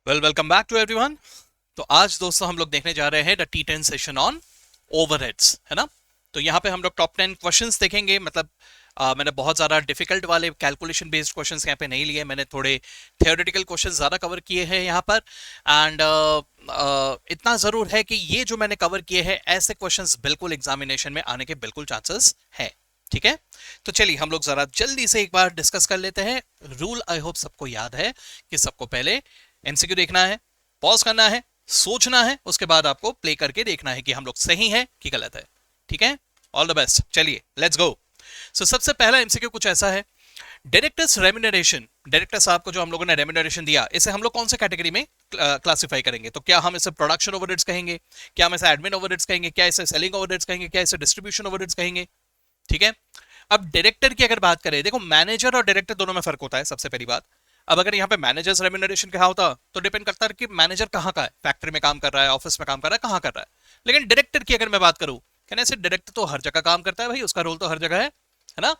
Welcome back to everyone. तो आज दोस्तों हम लोग देखने जा रहे हैं the T10 session on overheads, है ना। तो यहाँ पे हम लोग टॉप 10 क्वेश्चंस देखेंगे। मतलब मैंने बहुत ज़्यादा डिफिकल्ट वाले कैलकुलेशन बेस्ड क्वेश्चंस यहाँ पे नहीं लिए, मैंने थोड़े थियोरेटिकल क्वेश्चंस ज़्यादा कवर किए हैं यहाँ पर। एंड इतना ज़रूर है कि ये जो मैंने कवर किए हैं ऐसे क्वेश्चंस बिल्कुल एग्जामिनेशन में आने के बिल्कुल चांसेस है। ठीक है, तो चलिए हम लोग जरा जल्दी से एक बार डिस्कस कर लेते हैं। रूल आई होप सबको याद है कि सबको पहले एमसीक्यू देखना है, पॉज करना है, सोचना है, उसके बाद आपको प्ले करके देखना है कि हम लोग सही है कि गलत है। ठीक है, ऑल द बेस्ट। चलिए लेट्स गो। सो सबसे पहला एमसीक्यू कुछ ऐसा है, डायरेक्टर्स रेम्यूनरेशन। डायरेक्टर साहब को जो हम लोगों ने रेम्यूनरेशन दिया, इसे हम लोग कौन से कैटेगरी में क्लासिफाई करेंगे? तो क्या हम इसे प्रोडक्शन ओवरहेड्स कहेंगे, क्या हम इसे एडमिन ओवरहेड्स कहेंगे, क्या इसे सेलिंग ओवरहेड्स कहेंगे, क्या इसे डिस्ट्रीब्यूशन ओवरहेड्स कहेंगे? ठीक है, अब डायरेक्टर की अगर बात करें, देखो मैनेजर और डायरेक्टर दोनों में फर्क होता है सबसे पहली बात। अब अगर यहाँ पे मैनेजर्स रेम्यूनरेशन कहा होता तो डिपेंड करता है कि मैनेजर कहाँ का है, फैक्ट्री में काम कर रहा है, ऑफिस में काम कर रहा है, कहाँ कर रहा है। लेकिन डायरेक्टर की अगर मैं बात करूं, कहने से डायरेक्टर तो हर जगह काम करता है भाई, उसका रोल तो हर जगह है ना।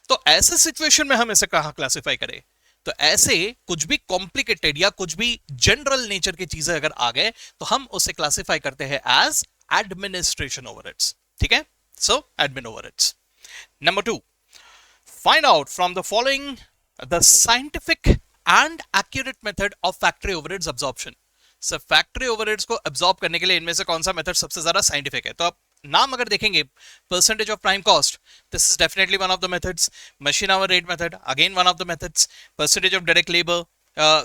तो ऐसे सिचुएशन में हम इसे कहाँ क्लासिफाई करें? तो ऐसे कुछ भी कॉम्प्लिकेटेड या कुछ भी जनरल नेचर की चीजें अगर आ गए तो हम उसे क्लासिफाई करते हैं एज एडमिनिस्ट्रेशन ओवरहेड्स। ठीक है, so admin overheads. Number two, find out from the following the scientific and accurate method of factory overheads absorption. Sir factory overheads को एब्जॉर्ब करने के लिए इनमें से कौन सा मेथड सबसे ज्यादा साइंटिफिक है? तो आप नाम अगर देखेंगे, percentage of prime cost, this is definitely one of the methods. Machine hour rate method, again one of the methods. Percentage of direct labour,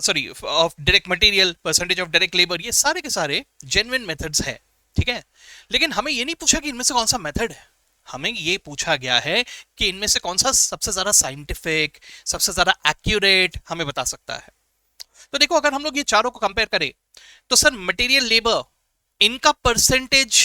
sorry of direct material, percentage of direct labour, ये सारे के सारे genuine methods है। ठीक है, लेकिन हमें ये नहीं पूछा कि इनमें से कौन सा मेथड है, हमें ये पूछा गया है कि इनमें से कौन सा सबसे ज्यादा साइंटिफिक, सबसे ज्यादा एक्यूरेट हमें बता सकता है। तो देखो अगर हम लोग ये चारों को कंपेयर करें तो सर मटेरियल लेबर, इनका परसेंटेज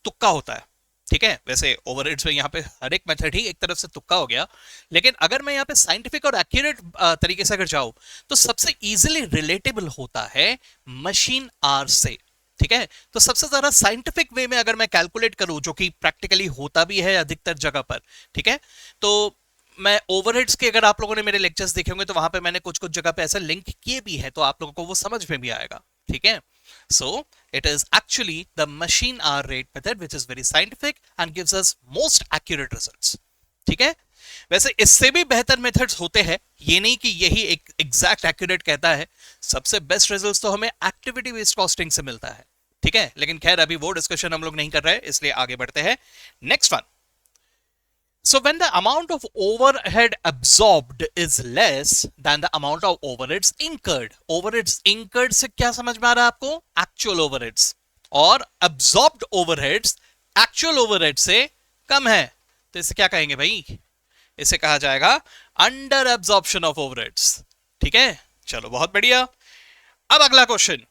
तुक्का होता है। ठीक है, वैसे ओवरहेड्स में यहाँ पे हर एक मेथड ही एक तरफ से तुक्का हो गया, लेकिन अगर मैं यहाँ पे साइंटिफिक और एक्यूरेट तरीके से अगर जाऊं तो सबसे इजीली रिलेटेबल होता है मशीन आर से। ठीक है, तो सबसे ज्यादा साइंटिफिक वे में अगर मैं कैलकुलेट करूं, जो कि प्रैक्टिकली होता भी है अधिकतर जगह पर, ठीक है, तो मैं ओवरहेड्स के, अगर आप लोगों ने मेरे लेक्चर्स देखे होंगे तो वहां पे मैंने कुछ कुछ जगह पे ऐसा लिंक किए भी है, तो आप लोगों को वो समझ में भी आएगा। ठीक है, so it is actually the machine hour rate method which is very scientific and gives us most accurate results. ठीक है, वैसे इससे भी बेहतर मेथड्स होते हैं, ये नहीं कि यही एक एग्जैक्ट एक्यूरेट कहता है। सबसे बेस्ट रिजल्ट्स तो हमें एक्टिविटी बेस्ड कॉस्टिंग से मिलता है। ठीक है, लेकिन खैर अभी वो डिस्कशन हम लोग नहीं कर रहे, इसलिए आगे बढ़ते हैं। Next one, so when the amount of overhead absorbed is less than the amount of overheads incurred, overheads incurred से क्या समझ में आ रहा है आपको? actual overheads, और absorbed overheads actual overhead से कम है, तो इसे क्या कहेंगे भाई? इसे कहा जाएगा अंडर एब्जॉर्प्शन ऑफ ओवरहेड्स। ठीक है, चलो बहुत बढ़िया। अब अगला question,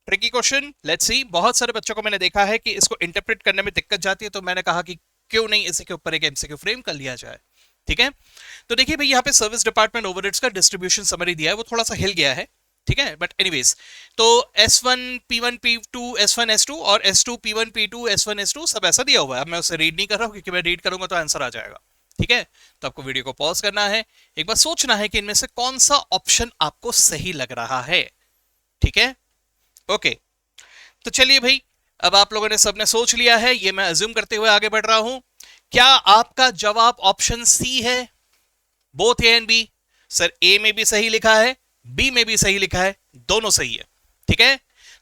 tricky question, let's see. बहुत सारे बच्चों को मैंने देखा है कि इसको इंटरप्रेट करने में दिक्कत जाती है, तो मैंने कहा कि क्यों नहीं इसी के ऊपर एक एमसीक्यू फ्रेम कर लिया जाए। ठीक है, तो देखिए भाई यहाँ पे सर्विस डिपार्टमेंट ओवरहेड्स का डिस्ट्रीब्यूशन समरी दिया है, वो थोड़ा सा हिल गया है। ठीक है, बट एनीवेज, तो S1 P1 P2 S1 S2 और S2 P1 P2 S1 S2 सब ऐसा दिया हुआ है। अब मैं उसे रीड नहीं कर रहा हूँ क्योंकि मैं रीड करूंगा तो आंसर आ जाएगा। ठीक है, तो आपको वीडियो को पॉज करना है, एक बार सोचना है कि इनमें से कौन सा ऑप्शन आपको सही लग रहा है। ठीक है, ओके, तो चलिए भाई, अब आप लोगों ने सबने सोच लिया है, ये मैं अज्यूम करते हुए आगे बढ़ रहा हूं। क्या आपका जवाब ऑप्शन सी है? Both A and B? Sir A में भी सही लिखा है, बी में भी सही लिखा है, दोनों सही है। ठीक है,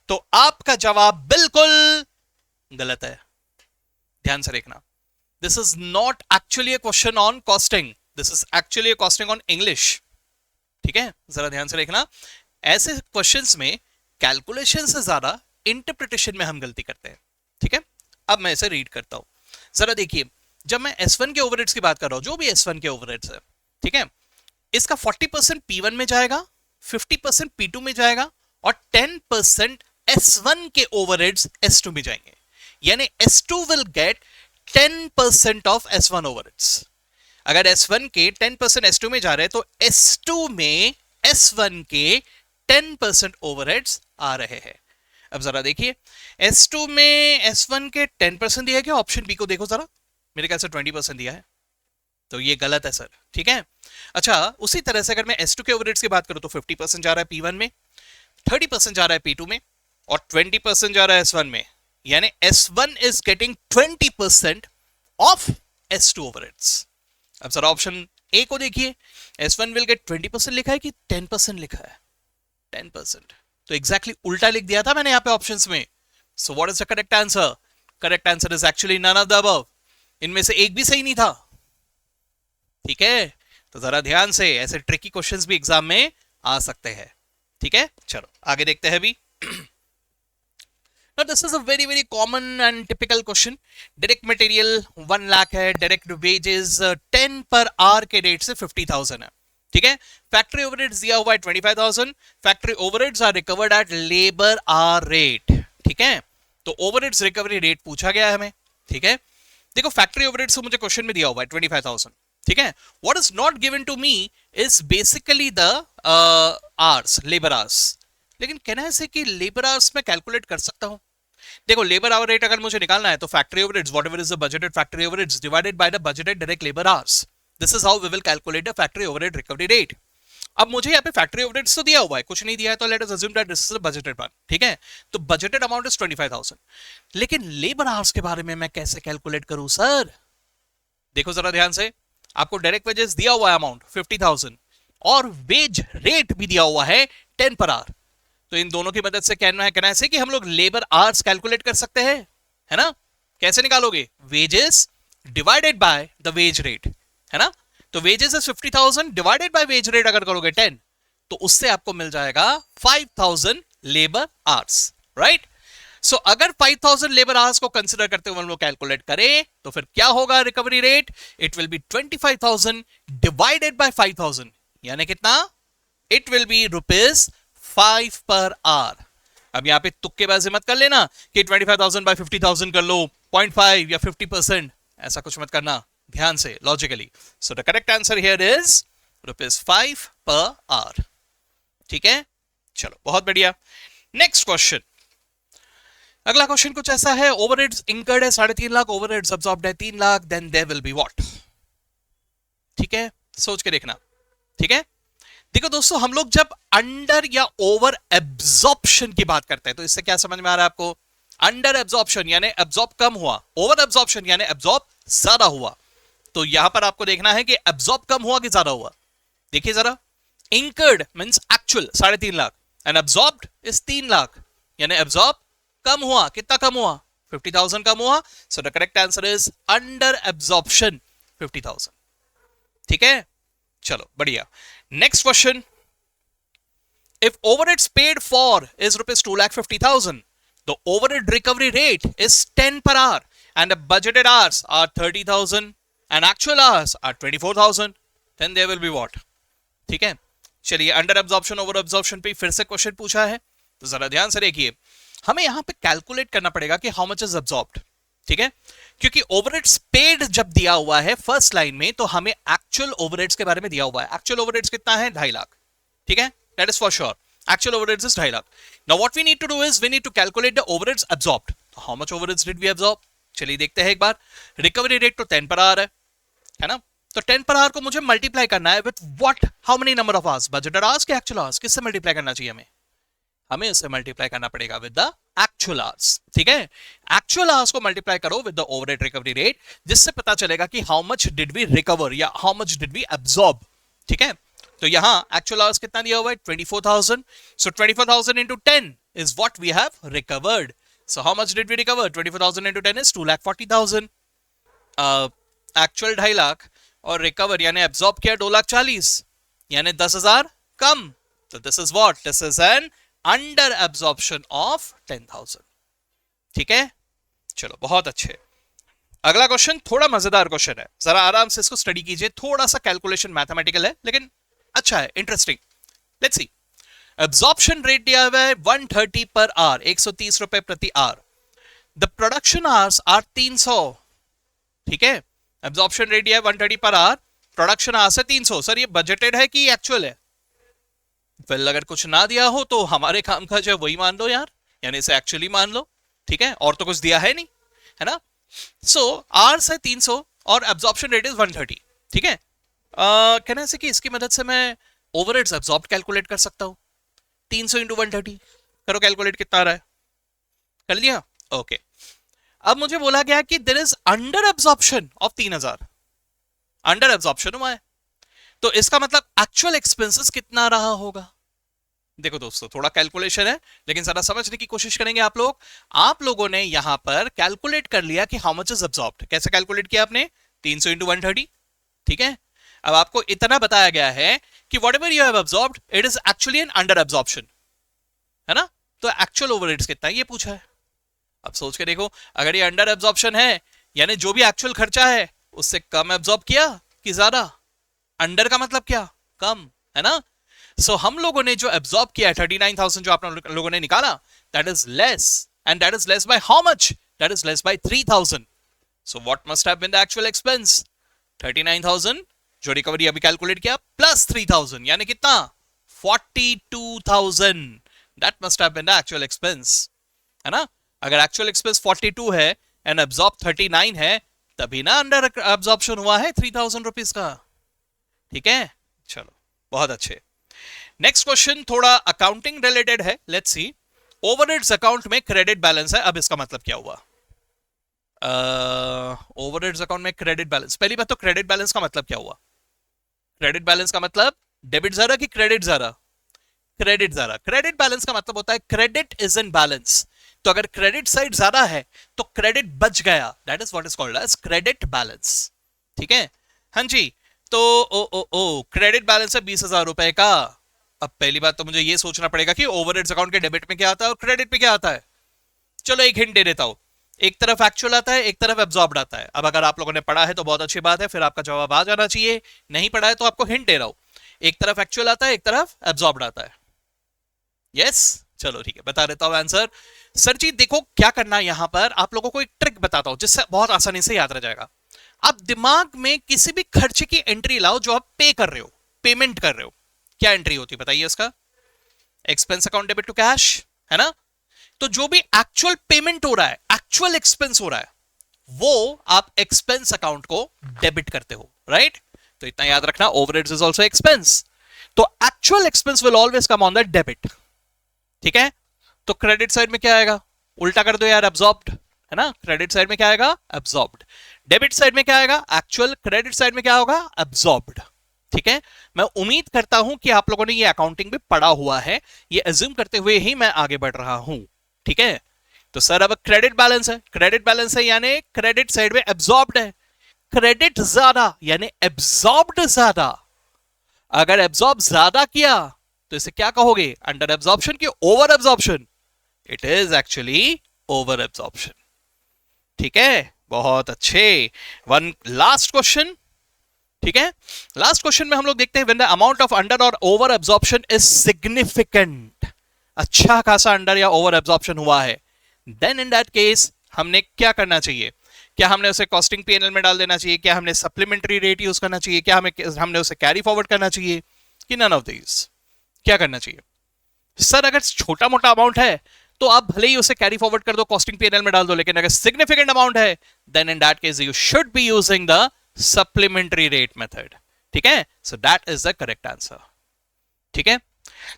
तो आपका जवाब बिल्कुल गलत है। ध्यान से देखना, this is not actually a question on costing, this is actually a costing on English. ठीक है, जरा ध्यान से देखना, ऐसे क्वेश्चंस में कैलकुलेशन से ज्यादा इंटरप्रिटेशन में हम गलती करते हैं। ठीक है, अब मैं इसे रीड करता हूं, जरा देखिए। जब मैं S1 के ओवरहेड्स की बात कर रहा हूं, जो भी S1 के ओवरहेड्स है, ठीक है, इसका 40% P1 में जाएगा, 50% P2 में जाएगा और 10% S1 के ओवरहेड्स S2 में जाएंगे। यानी S2 will get 10% of S1 overheads. अगर S1 के 10% S2 में जा रहे हैं तो S2 में S1 के 10% ओवरहेड्स आ रहे हैं। अब जरा देखिए, S2 में S1 के 10% दिया है क्या? ऑप्शन बी को देखो जरा, मेरे ख्याल से 20% दिया है, तो ये गलत है सर। ठीक है, अच्छा उसी तरह से अगर मैं S2 के ओवरहेड्स की बात करूं तो 50% जा रहा है P1 में, 30% जा रहा है P2 में और 20% जा रहा है S1 में, यानी S1 is getting 20% of S2 overheads. अब सर ऑप्शन ए को देखिए, S1 विल गेट 20% लिखा है कि 10% लिखा है? 10%। तो एग्जैक्टली उल्टा लिख दिया था मैंने यहाँ पे ऑप्शंस में। So what is the correct answer? Correct answer is actually none of the above. इनमें से एक भी सही नहीं था। ठीक है, तो जरा ध्यान से, ऐसे ट्रिकी क्वेश्चंस भी एग्जाम में आ सकते हैं। ठीक है, चलो आगे देखते हैं अभी। Now this is a very common and typical question. Direct material 1 lakh है, डायरेक्ट वेजेस 10 पर आर के रेट से 50,000 है। ठीक है, फैक्ट्री ओवरहेड्स दिया हुआ है 25,000। Factory overheads are recovered at labour hour rate. ठीक है, तो ओवरहेड्स रिकवरी रेट पूछा गया है हमें। ठीक है, देखो फैक्ट्री ओवरहेड्स को मुझे क्वेश्चन में दिया हुआ है 25,000। ठीक है, what is not given to me is basically the hours, labour hours. लेकिन कहना है कि लेबर आवर्स में कैलकुलेट कर सकता हूं। देखो लेबर आवर रेट अगर मुझे निकालना है तो factory overheads whatever is the budgeted factory overheads divided by the budgeted direct labour hours, this is how we will calculate the factory overhead recovery rate. अब मुझे यहाँ पे फैक्ट्री ओवरहेड्स तो दिया हुआ है, कुछ नहीं दिया है, तो let us assume that this is the budgeted one. ठीक है, तो बजटेड अमाउंट इज 25,000, लेकिन लेबर आवर्स के बारे में मैं कैसे कैलकुलेट करूं सर? देखो जरा ध्यान से, आपको डायरेक्ट वेजेस दिया हुआ है अमाउंट 50,000 और वेज रेट भी दिया हुआ है 10 पर आवर। तो इन दोनों की मदद से कहना है कि हम लोग लेबर आवर्स कैलकुलेट कर सकते हैं, है ना? कैसे निकालोगे? Wages divided by the wage rate, है ना? तो wages is 50,000 divided by wage rate अगर करोगे 10, तो उससे आपको मिल जाएगा 5,000 लेबर आवर्स, राइट? सो अगर 5,000 लेबर आवर्स को कंसिडर करते हुए हम लोग कैलकुलेट करें तो फिर क्या होगा recovery rate? It will be 25,000 divided by 5,000, यानी कितना? It will be ₹5 per hour. अब यहां पे तुक्केबाजी मत कर लेना कि 25,000 बाय 50,000 कर लो, 0.5 या 50%, ऐसा कुछ मत करना, ध्यान से logically. So the correct answer here is ₹5 per hour. ठीक है, चलो बहुत बढ़िया। नेक्स्ट क्वेश्चन, अगला क्वेश्चन कुछ ऐसा है, ओवरहेड्स इंकर्ड है 3.5 लाख, ओवरहेड्स अब्सॉर्ब्ड है 3 lakh, then there will be what? ठीक है, सोच के देखना। ठीक है, देखो दोस्तों, हम लोग जब अंडर या ओवर एब्जॉर्प्शन की बात करते हैं तो इससे क्या समझ में आ रहा है आपको? अंडर एब्जॉर्प्शन यानी एब्जॉर्ब कम हुआ, ओवर एब्जॉर्प्शन यानी एब्जॉर्ब ज्यादा हुआ। तो यहां पर आपको देखना है कि एब्जॉर्ब कम हुआ कि ज्यादा हुआ। देखिए जरा, incurred means actual 3.5 lakh and absorbed is 3 lakh, यानी एब्जॉर्ब कम हुआ। कितना कम हुआ? 50,000 कम हुआ। So the correct answer is under absorption 50,000। ठीक है, चलो बढ़िया। Next question, if overheads paid for is ₹2,50,000, the overhead recovery rate is 10 per hour and the budgeted hours are 30,000 and actual hours are 24,000, then there will be what? ठीक है, चलिए under absorption over absorption पे फिर से question पूछा है, तो जरा ध्यान से देखिए, हमें यहां पे कैलकुलेट करना पड़ेगा कि हाउ मच इज एब्जॉर्ब्ड। ठीक है, क्योंकि ओवरहेड्स पेड जब दिया हुआ है फर्स्ट लाइन में तो हमें एक्चुअल ओवरहेड्स के बारे में दिया हुआ है। एक्चुअल ओवरहेड्स कितना है? 2.5 लाख। ठीक है, that is for sure, actual overheads is 2.5 lakh. Now what we need to do is we need to calculate the overheads absorbed. How much overheads did we absorb? चलिए देखते हैं एक बार। रिकवरी रेट तो 10 per hour है ना? तो 10 per hour को मुझे मल्टीप्लाई करना है with what? How many number of hours? Budgeted hours के एक्चुअल आवर्स? किससे मल्टीप्लाई करना चाहिए हमें? हमें इसे मल्टीप्लाई करना पड़ेगा विद द एक्चुअल आवर्स। ठीक है, एक्चुअल आवर्स को मल्टीप्लाई करो with the overhead recovery rate, जिससे पता चलेगा कि how much did we recover या how much did we absorb. ठीक है, तो यहां एक्चुअल आवर्स कितना दिया हुआ है? 24,000। सो 24,000 into 10 is what we have recovered. So how much did we recover? 24,000 into 10 is 2,40,000. Actual 2.5 lakh और रिकवर यानी एब्जॉर्ब किया 2,40,000, यानी 10,000 कम। तो this is what? This is an under absorption of 10,000। ठीक है, चलो बहुत अच्छे। अगला क्वेश्चन थोड़ा मजेदार क्वेश्चन है, जरा आराम से इसको स्टडी कीजिए। थोड़ा सा कैलकुलेशन मैथमेटिकल है लेकिन अच्छा है, interesting. Let's see, absorption rate दिया हुआ है 130 पर आवर, 130 रुपए प्रति hour. The production hours are 300। ठीक है, एब्जॉर्प्शन रेट दिया है 130 पर आवर, प्रोडक्शन आवर्स है 300। सर ये बजटेड है कि एक्चुअल है? वेल अगर कुछ ना दिया हो तो हमारे काम का जो वही मान लो यार, यानी इसे एक्चुअली मान लो। ठीक है, और तो कुछ दिया है नहीं, है ना? सो आवर्स है 300 और एब्जॉर्प्शन रेट इज 130। ठीक है, कहना है कि इसकी मदद से मैं ओवरहेड्स एब्जॉर्ब कैलकुलेट कर सकता हूं। 300 इंटू 130 करो कैलकुलेट, कितना आ रहा है? कर लिया? ओके। अब मुझे बोला गया कि there is under absorption of 3000, under absorption हुआ है, तो इसका मतलब एक्चुअल एक्सपेंसेस कितना रहा होगा? देखो दोस्तों, थोड़ा कैलकुलेशन है लेकिन जरा समझने की कोशिश करेंगे आप लोग। आप लोगों ने यहां पर कैलकुलेट कर लिया कि हाउ मच इज एब्जॉर्ब्ड। कैसे कैलकुलेट किया आपने? 300 इंटू 130, ठीक है। अब आपको इतना बताया गया है कि what ever you have absorbed it is actually an under absorption, है ना। तो एक्चुअल ओवरहेड्स कितना है ये पूछा है। अब सोच के देखो, अगर ये अंडर एब्जॉर्प्शन है यानी जो भी एक्चुअल खर्चा है उससे कम एब्जॉर्ब किया कि ज्यादा? अंडर का मतलब क्या? कम, है ना। सो हम लोगों ने जो एब्जॉर्ब किया है 39,000 जो आप लोगों ने निकाला, that is less, and that is less by how much? That is less by 3,000। So what must have been the actual expense? 39,000 जो रिकवरी अभी कैलकुलेट किया प्लस 3,000 यानी कितना? 42,000। That must have been the actual expense, है ना। अगर actual expense 42 है and absorb 39 है, तभी ना अंडर एब्जॉर्प्शन हुआ है 3,000 रुपीज का, ठीक है। चलो बहुत अच्छे। नेक्स्ट क्वेश्चन थोड़ा अकाउंटिंग रिलेटेड है, लेट्स सी। ओवरहेड्स अकाउंट में क्रेडिट बैलेंस है, अब इसका मतलब क्या हुआ? ओवरहेड्स अकाउंट में क्रेडिट बैलेंस, पहली बात तो क्रेडिट बैलेंस का मतलब क्या हुआ? क्रेडिट बैलेंस का मतलब डेबिट ज्यादा कि क्रेडिट ज्यादा? क्रेडिट ज्यादा। क्रेडिट बैलेंस का मतलब होता है क्रेडिट इज इन बैलेंस। तो अगर क्रेडिट साइड ज्यादा है तो क्रेडिट बच गया, that is what is called as credit balance, ठीक है। हाँ जी, तो ओ क्रेडिट बैलेंस है 20,000 रुपए का। अब पहली बात तो मुझे ये सोचना पड़ेगा कि ओवरहेड्स अकाउंट के डेबिट में क्या आता है और क्रेडिट में क्या आता है। चलो एक हिंट दे देता हूं, एक तरफ एक्चुअल आता है, एक तरफ एब्जॉर्ब्ड आता है। अब अगर आप लोगों ने पढ़ा है तो बहुत अच्छी बात है, फिर आपका जवाब आ जाना चाहिए। नहीं पढ़ा है तो आपको हिंट दे रहा हूं, एक तरफ एक्चुअल आता है, एक तरफ एब्जॉर्ब्ड आता है। यस, चलो ठीक है, बता देता हूं आंसर। सर जी देखो क्या करना है, यहां पर आप लोगों को एक ट्रिक बताता हूं जिससे बहुत आसानी से याद रह जाएगा। आप दिमाग में किसी भी खर्चे की एंट्री लाओ जो आप पे कर रहे हो, पेमेंट कर रहे हो। क्या एंट्री होती है बताइए इसका? Expense account debit to cash, है ना। तो जो भी एक्चुअल पेमेंट हो रहा है, एक्चुअल एक्सपेंस हो रहा है, वो आप एक्सपेंस अकाउंट को डेबिट करते हो, राइट। तो इतना याद रखना, ओवरहेड्स इज आल्सो एक्सपेंस, तो actual expense will always come on the debit, ठीक है। तो क्रेडिट साइड में क्या आएगा? उल्टा कर दो यार, एब्जॉर्ब्ड, है ना। क्रेडिट साइड में क्या आएगा? एब्जॉर्ब्ड। डेबिट साइड में क्या आएगा? एक्चुअल। क्रेडिट साइड में क्या होगा? एब्जॉर्ब्ड, ठीक है। मैं उम्मीद करता हूं कि आप लोगों ने ये अकाउंटिंग भी पढ़ा हुआ है, ये अज्यूम करते हुए ही मैं आगे बढ़ रहा हूं, ठीक है। तो सर अब क्रेडिट बैलेंस है, क्रेडिट बैलेंस है यानी क्रेडिट साइड में एब्जॉर्ब्ड है, क्रेडिट ज्यादा यानी एब्जॉर्ब्ड ज्यादा। अगर एब्जॉर्ब ज्यादा किया तो इसे क्या कहोगे? अंडर एब्जॉर्प्शन की over absorption? It is actually over absorption, ठीक है। बहुत अच्छे। वन लास्ट क्वेश्चन, ठीक है। लास्ट क्वेश्चन में हम लोग देखते हैं when the amount of under और ओवर एब्जॉर्प्शन इज सिग्निफिकेंट, अच्छा खासा अंडर या ओवर एब्जॉर्प्शन हुआ है, देन इन दैट केस हमने क्या करना चाहिए? क्या हमने उसे कॉस्टिंग पीएनएल में डाल देना चाहिए? क्या हमने सप्लीमेंट्री रेट यूज करना चाहिए? क्या हमने उसे कैरी फॉरवर्ड करना चाहिए कि नन ऑफ दीज? क्या करना चाहिए? सर अगर छोटा मोटा अमाउंट है तो आप भले ही उसे कैरी फॉरवर्ड कर दो, कॉस्टिंग पीएनएल में डाल दो, लेकिन अगर सिग्निफिकेंट अमाउंट है then in that case you should be using the supplementary rate method, ठीक है। So that is the correct answer, ठीक है।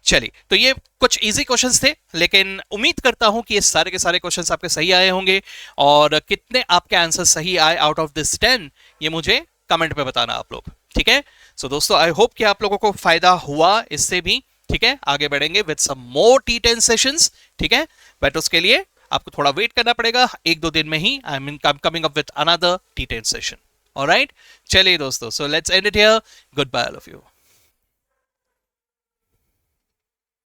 चलिए, तो ये कुछ इजी क्वेश्चंस थे, लेकिन उम्मीद करता हूं कि ये सारे के सारे क्वेश्चंस आपके सही आए होंगे, और कितने आपके आंसर सही आए आउट ऑफ दिस 10 ये मुझे कमेंट पे बताना आप लोग, ठीक है। सो दोस्तों आई होप कि आप लोगों को फायदा हुआ इससे भी, ठीक है। आगे बढ़ेंगे with some more T10 sessions, ठीक है। बट उसके लिए आपको थोड़ा वेट करना पड़ेगा, 1-2 दिन में ही I mean coming up with another T10 session, alright. चलिए दोस्तों, so let's end it here, goodbye all of you.